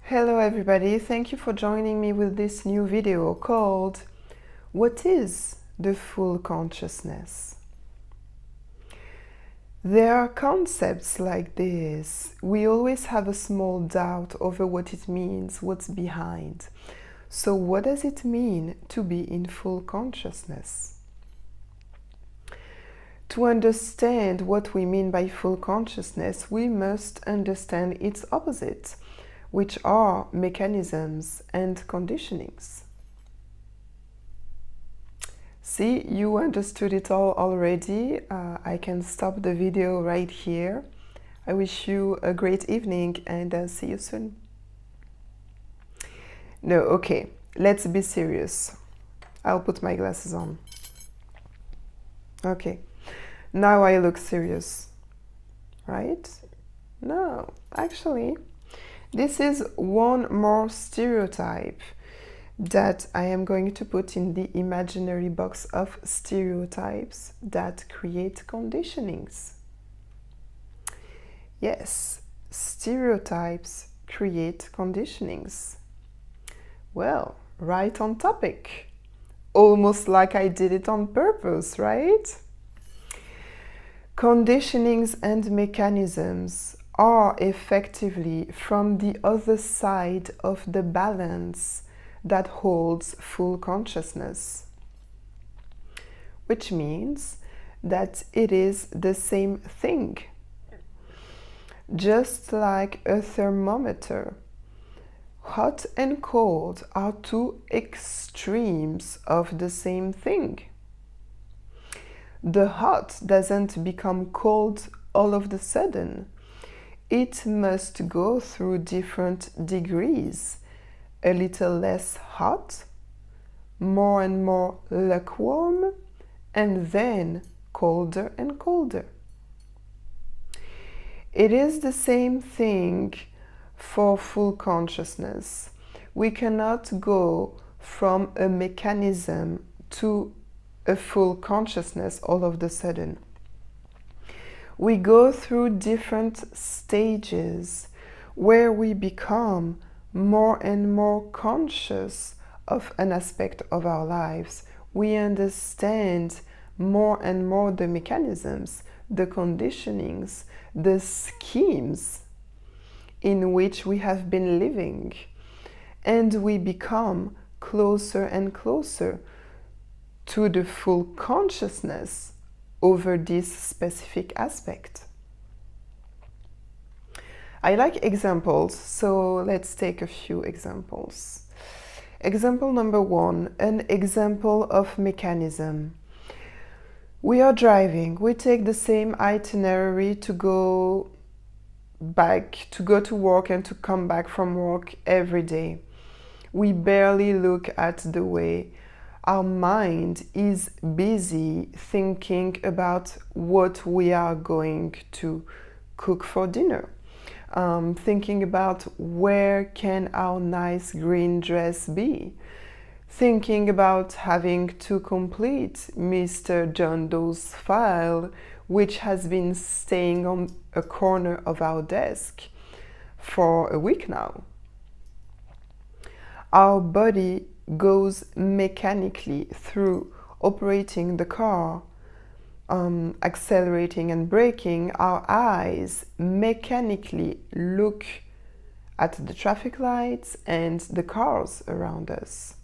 Hello everybody, thank you for joining me with this new video called What is the Full Consciousness? There are concepts like this. We always have a small doubt over what it means, what's behind. So what does it mean to be in full consciousness? To understand what we mean by full consciousness, we must understand its opposite, which are mechanisms and conditionings. See, you understood it all already. I can stop the video right here. I wish you a great evening and see you soon. No, okay, let's be serious. I'll put my glasses on. Okay, now I look serious, right? No, actually, this is one more stereotype that I am going to put in the imaginary box of stereotypes that create conditionings. Yes, stereotypes create conditionings. Well, right on topic. Almost like I did it on purpose, right? Conditionings and mechanisms are effectively from the other side of the balance that holds full consciousness, which means that it is the same thing. Just like a thermometer, hot and cold are two extremes of the same thing. The hot doesn't become cold all of a sudden. It must go through different degrees. A little less hot, more and more lukewarm, and then colder and colder. It is the same thing for full consciousness. We cannot go from a mechanism to a full consciousness all of a sudden. We go through different stages where we become more and more conscious of an aspect of our lives. We understand more and more the mechanisms, the conditionings, the schemes in which we have been living, and we become closer and closer to the full consciousness over this specific aspect. I like examples, so let's take a few examples. Example number one, an example of mechanism. We are driving. We take the same itinerary to go to work and to come back from work every day. We barely look at the way. Our mind is busy thinking about what we are going to cook for dinner. Thinking about where can our nice green dress be, thinking about having to complete Mr. John Doe's file, which has been staying on a corner of our desk for a week now. Our body goes mechanically through operating the car, accelerating and braking. Our eyes mechanically look at the traffic lights and the cars around us.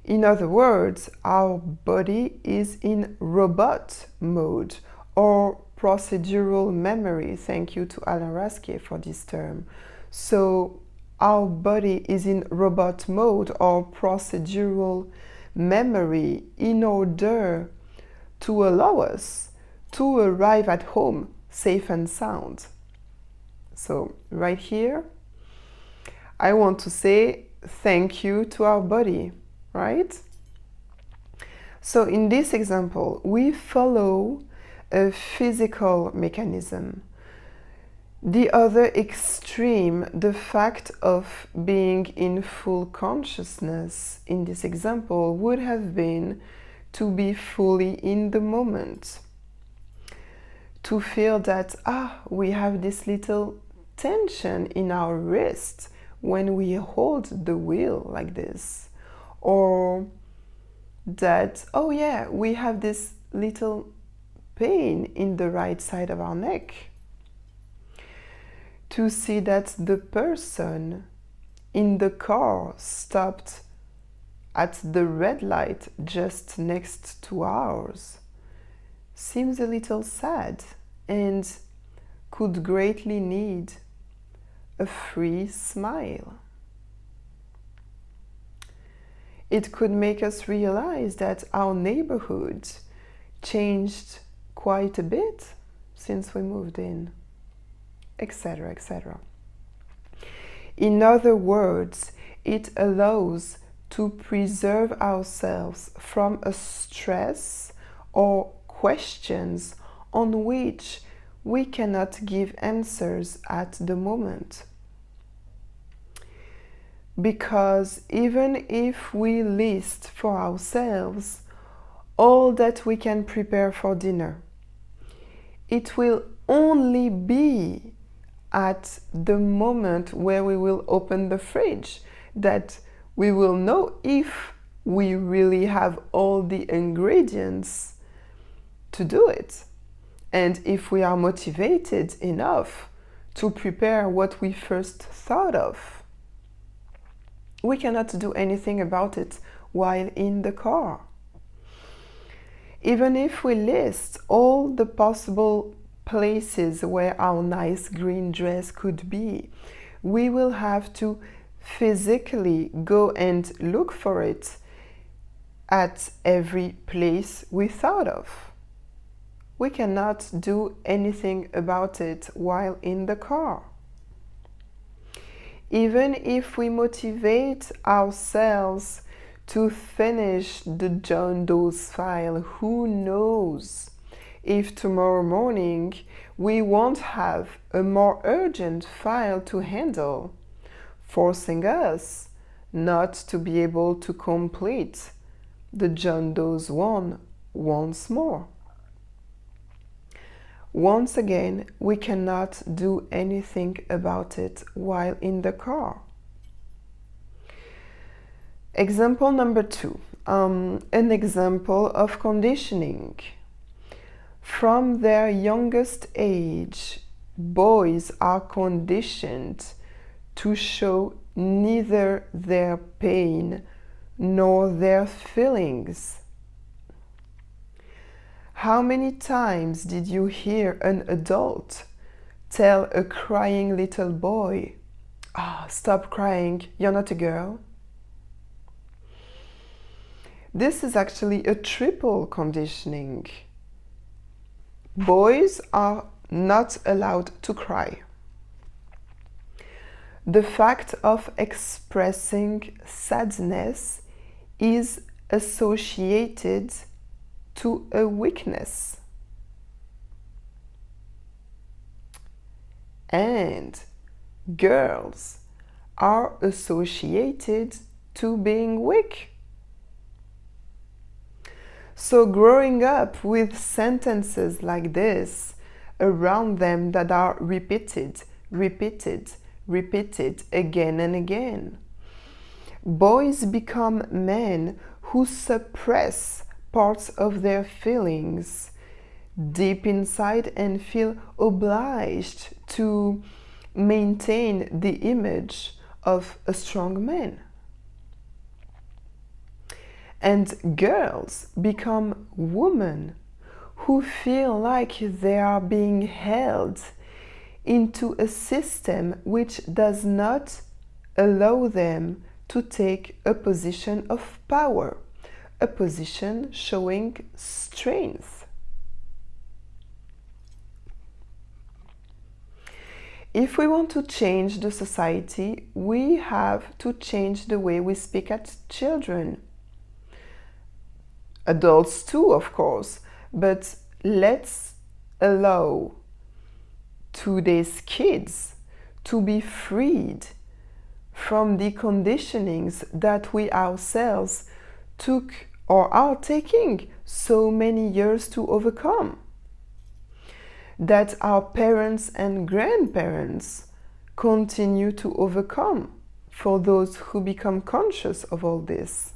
In other words, our body is in robot mode or procedural memory. Thank you to Alain Rasquier for this term. So our body is in robot mode or procedural memory in order to allow us to arrive at home safe and sound. So right here, I want to say thank you to our body, right? So in this example, we follow a physical mechanism. The other extreme, the fact of being in full consciousness in this example would have been to be fully in the moment, to feel that we have this little tension in our wrist when we hold the wheel like this, or that, oh yeah, we have this little pain in the right side of our neck. To see that the person in the car stopped at the red light just next to ours seems a little sad and could greatly need a free smile. It could make us realize that our neighborhood changed quite a bit since we moved in, etc., etc. In other words, it allows to preserve ourselves from a stress or questions on which we cannot give answers at the moment. Because even if we list for ourselves all that we can prepare for dinner, it will only be at the moment where we will open the fridge that we will know if we really have all the ingredients to do it, and if we are motivated enough to prepare what we first thought of. We cannot do anything about it while in the car. Even if we list all the possible places where our nice green dress could be, we will have to physically go and look for it at every place we thought of. We cannot do anything about it while in the car. Even if we motivate ourselves to finish the John Doe's file, who knows if tomorrow morning we won't have a more urgent file to handle, forcing us not to be able to complete the John Doe's one once more. Once again, we cannot do anything about it while in the car. Example number 2, an example of conditioning. From their youngest age, boys are conditioned to show neither their pain nor their feelings. How many times did you hear an adult tell a crying little boy, stop crying, you're not a girl? This is actually a triple conditioning. Boys are not allowed to cry. The fact of expressing sadness is associated to a weakness. And girls are associated to being weak. So growing up with sentences like this around them that are repeated again and again, boys become men who suppress parts of their feelings deep inside and feel obliged to maintain the image of a strong man. And girls become women who feel like they are being held into a system which does not allow them to take a position of power, a position showing strength. If we want to change the society, we have to change the way we speak at children. Adults too, of course, but let's allow today's kids to be freed from the conditionings that we ourselves took or are taking so many years to overcome, that our parents and grandparents continue to overcome for those who become conscious of all this.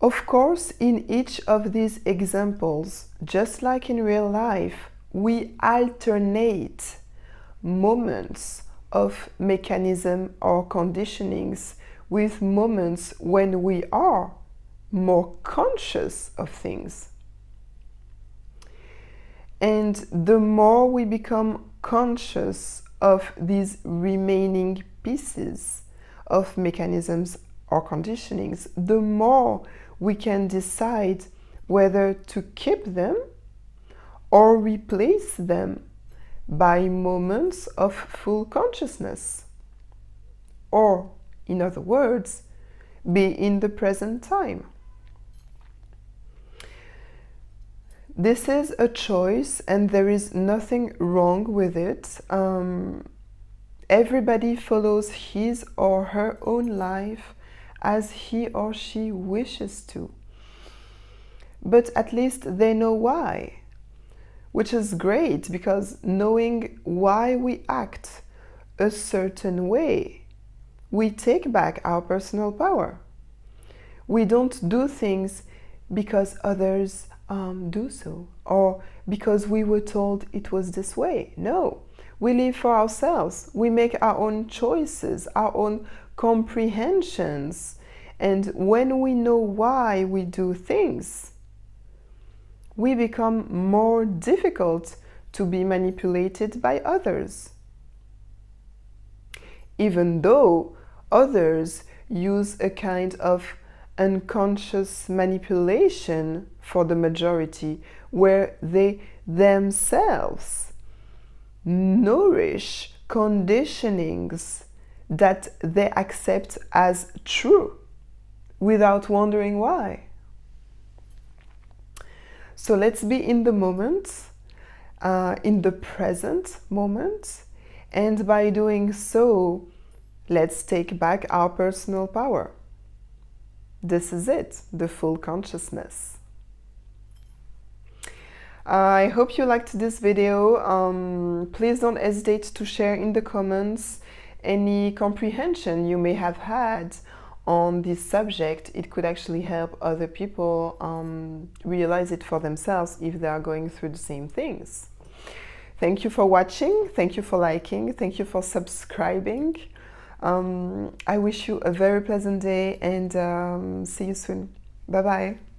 Of course, in each of these examples, just like in real life, we alternate moments of mechanism or conditionings with moments when we are more conscious of things. And the more we become conscious of these remaining pieces of mechanisms or conditionings, the more we can decide whether to keep them or replace them by moments of full consciousness. Or, in other words, be in the present time. This is a choice and there is nothing wrong with it. Everybody follows his or her own life as he or she wishes to. But at least they know why, which is great, because knowing why we act a certain way, we take back our personal power. We don't do things because others do so, or because we were told it was this way. No, we live for ourselves. We make our own choices, our own comprehensions. And when we know why we do things, we become more difficult to be manipulated by others. Even though others use a kind of unconscious manipulation for the majority, where they themselves nourish conditionings that they accept as true without wondering why. So let's be in the moment, in the present moment, and by doing so, let's take back our personal power. This is it, the full consciousness. I hope you liked this video. Please don't hesitate to share in the comments any comprehension you may have had on this subject. It could actually help other people realize it for themselves if they are going through the same things. Thank you for watching, thank you for liking, thank you for subscribing. I wish you a very pleasant day and see you soon. Bye bye.